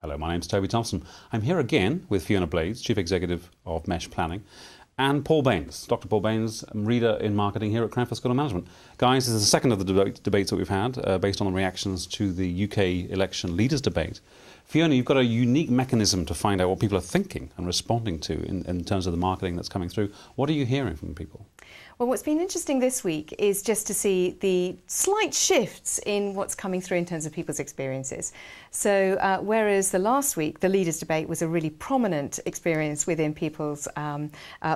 Hello, my name's Toby Thompson. I'm here again with Fiona Blades, Chief Executive of Mesh Planning, and Paul Baines, Dr. Paul Baines, Reader in Marketing here at Cranfield School of Management. Guys, this is the second of the debates that we've had based on the reactions to the UK election leaders debate. Fiona, you've got a unique mechanism to find out what people are thinking and responding to in terms of the marketing that's coming through. What are you hearing from people? Well, what's been interesting this week is just to see the slight shifts in what's coming through in terms of people's experiences. So whereas the last week, the leaders' debate was a really prominent experience within people's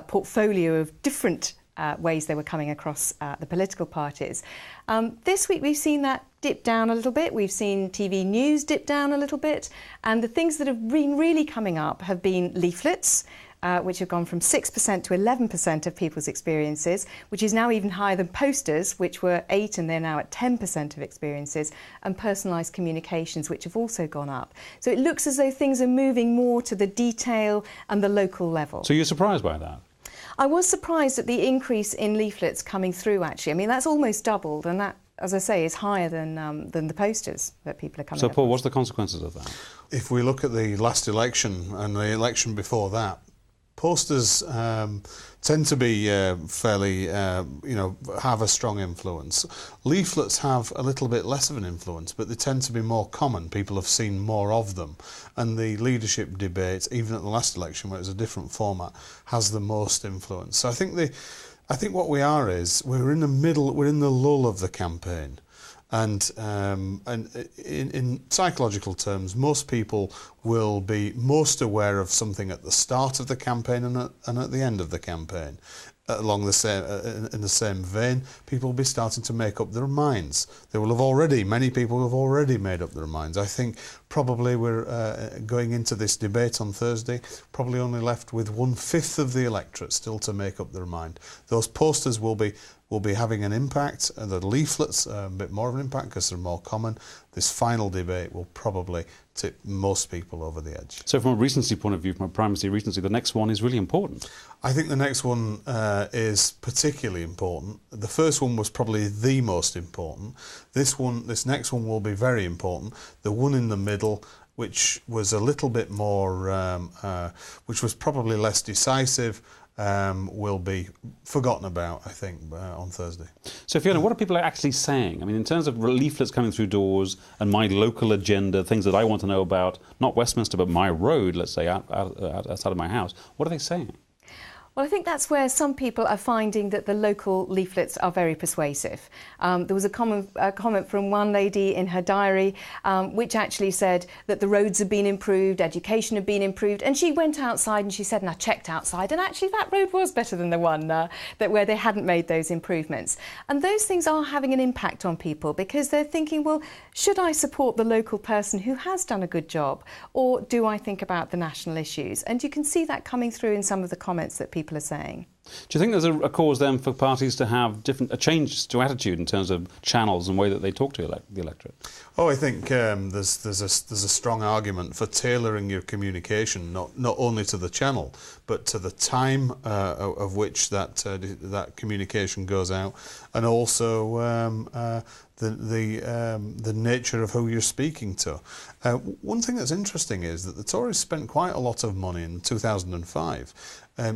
portfolio of different ways they were coming across the political parties. This week we've seen that dip down a little bit. We've seen TV news dip down a little bit. And the things that have been really coming up have been leaflets, which have gone from 6% to 11% of people's experiences, which is now even higher than posters, which were 8% and they're now at 10% of experiences, and personalised communications, which have also gone up. So it looks as though things are moving more to the detail and the local level. So you're surprised by that? I was surprised at the increase in leaflets coming through, actually. I mean, that's almost doubled, and that, as I say, is higher than the posters that people are coming up with. So, Paul, what's the consequences of that? If we look at the last election and the election before that, posters tend to be fairly, have a strong influence. Leaflets have a little bit less of an influence, but they tend to be more common. People have seen more of them. And the leadership debate, even at the last election, where it was a different format, has the most influence. So I think what we are is, we're in the lull of the campaign. And in psychological terms, most people will be most aware of something at the start of the campaign and at the end of the campaign. Along the same, in the same vein, people will be starting to make up their minds. Many people have already made up their minds. I think probably we're going into this debate on Thursday, probably only left with 1/5 of the electorate still to make up their mind. Those posters will be having an impact, and the leaflets a bit more of an impact because they're more common. This final debate will probably tip most people over the edge. So from a recency point of view, from a primacy recency, the next one is really important. I think the next one is particularly important. The first one was probably the most important. This next one will be very important. The one in the middle, which was a little bit more, which was probably less decisive, will be forgotten about, I think, on Thursday. So, Fiona, what are people actually saying? I mean, in terms of leaflets coming through doors and my local agenda, things that I want to know about, not Westminster, but my road, let's say, outside of my house, what are they saying? Well, I think that's where some people are finding that the local leaflets are very persuasive. There was a comment from one lady in her diary which actually said that the roads had been improved, education had been improved, and she went outside and she said, and I checked outside, and actually that road was better than the one where they hadn't made those improvements. And those things are having an impact on people because they're thinking, well, should I support the local person who has done a good job, or do I think about the national issues? And you can see that coming through in some of the comments that people are saying. Do you think there's a cause then for parties to have a change to attitude in terms of channels and way that they talk to the electorate? Oh, I think there's a strong argument for tailoring your communication not only to the channel but to the time of which that communication goes out, and also the nature of who you're speaking to. One thing that's interesting is that the Tories spent quite a lot of money in 2005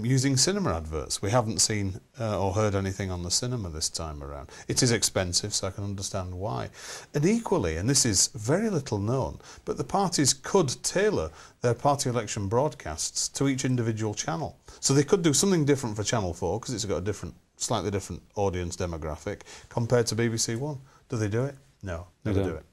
using cinema adverts. We haven't seen or heard anything on the cinema this time around. It is expensive, so I can understand why. And equally, and this is very little known, but the parties could tailor their party election broadcasts to each individual channel. So they could do something different for Channel 4 because it's got a slightly different audience demographic compared to BBC One. Do they do it? No, never do it.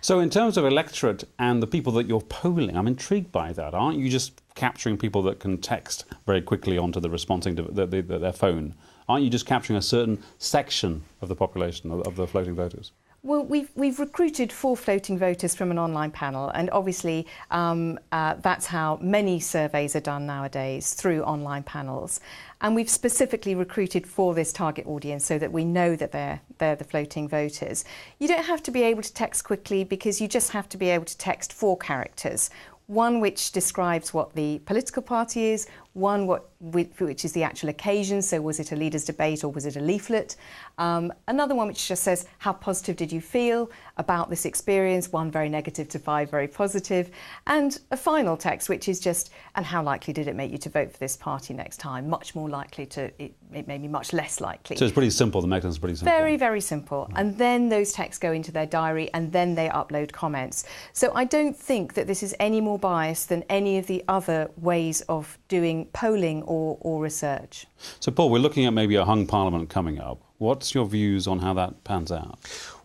So in terms of electorate and the people that you're polling, I'm intrigued by that. Aren't you just capturing people that can text very quickly onto the responding to their phone? Aren't you just capturing a certain section of the population, of the floating voters? Well, we've recruited 4 floating voters from an online panel, and obviously that's how many surveys are done nowadays, through online panels. And we've specifically recruited for this target audience so that we know that they're the floating voters. You don't have to be able to text quickly because you just have to be able to text 4 characters. One which describes what the political party is, One, which is the actual occasion, so was it a leaders' debate or was it a leaflet? Another one which just says, how positive did you feel about this experience? 1 very negative to 5 very positive. And a final text which is just, and how likely did it make you to vote for this party next time? Much more likely to, it made me much less likely. So it's pretty simple, the mechanism is pretty simple. Very, very simple. And then those texts go into their diary and then they upload comments. So I don't think that this is any more biased than any of the other ways of doing polling or research. So Paul, we're looking at maybe a hung parliament coming up. What's your views on how that pans out?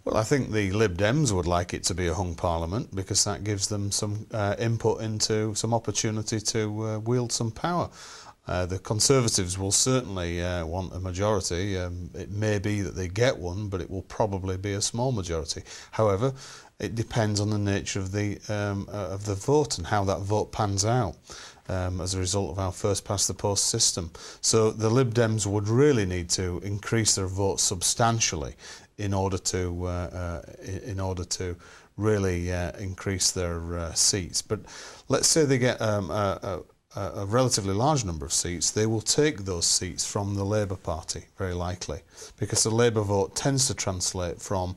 Well, I think the Lib Dems would like it to be a hung parliament because that gives them some input into some opportunity to wield some power. The Conservatives will certainly want a majority. It may be that they get one, but it will probably be a small majority. However, it depends on the nature of the vote and how that vote pans out as a result of our first past the post system. So the Lib Dems would really need to increase their vote substantially in order to really increase their seats. But let's say they get a relatively large number of seats, they will take those seats from the Labour Party, very likely, because the Labour vote tends to translate from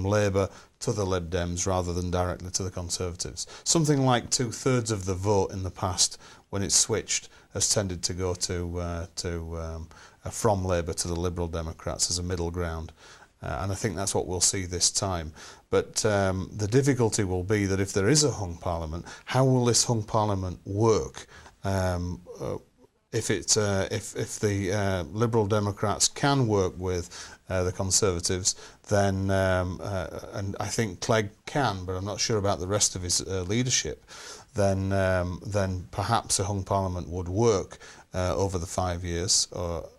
Labour to the Lib Dems rather than directly to the Conservatives. Something like 2/3 of the vote in the past, when it's switched, has tended to go from Labour to the Liberal Democrats as a middle ground. And I think that's what we'll see this time. But the difficulty will be that if there is a hung parliament, how will this hung parliament work? If the Liberal Democrats can work with the Conservatives, then and I think Clegg can, but I'm not sure about the rest of his leadership. Then perhaps a hung parliament would work over the 5 years. Or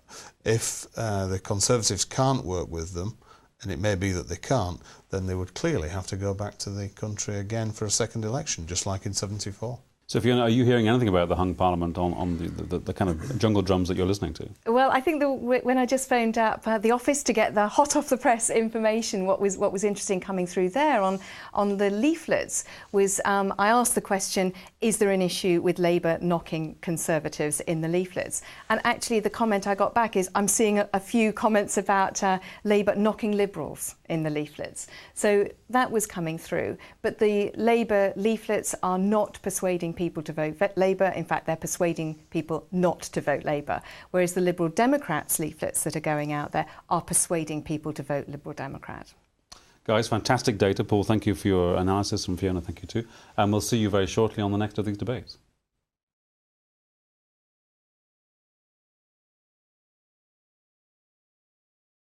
if the Conservatives can't work with them, and it may be that they can't, then they would clearly have to go back to the country again for a second election, just like in '74. So Fiona, are you hearing anything about the hung parliament on the kind of jungle drums that you're listening to? Well, I think when I just phoned up the office to get the hot off the press information, what was interesting coming through there on the leaflets was I asked the question, is there an issue with Labour knocking Conservatives in the leaflets? And actually the comment I got back is I'm seeing a few comments about Labour knocking Liberals in the leaflets. So that was coming through. But the Labour leaflets are not persuading people to vote Labour. In fact, they're persuading people not to vote Labour. Whereas the Liberal Democrats leaflets that are going out there are persuading people to vote Liberal Democrat. Guys, fantastic data. Paul, thank you for your analysis, and Fiona, thank you too. And we'll see you very shortly on the next of these debates.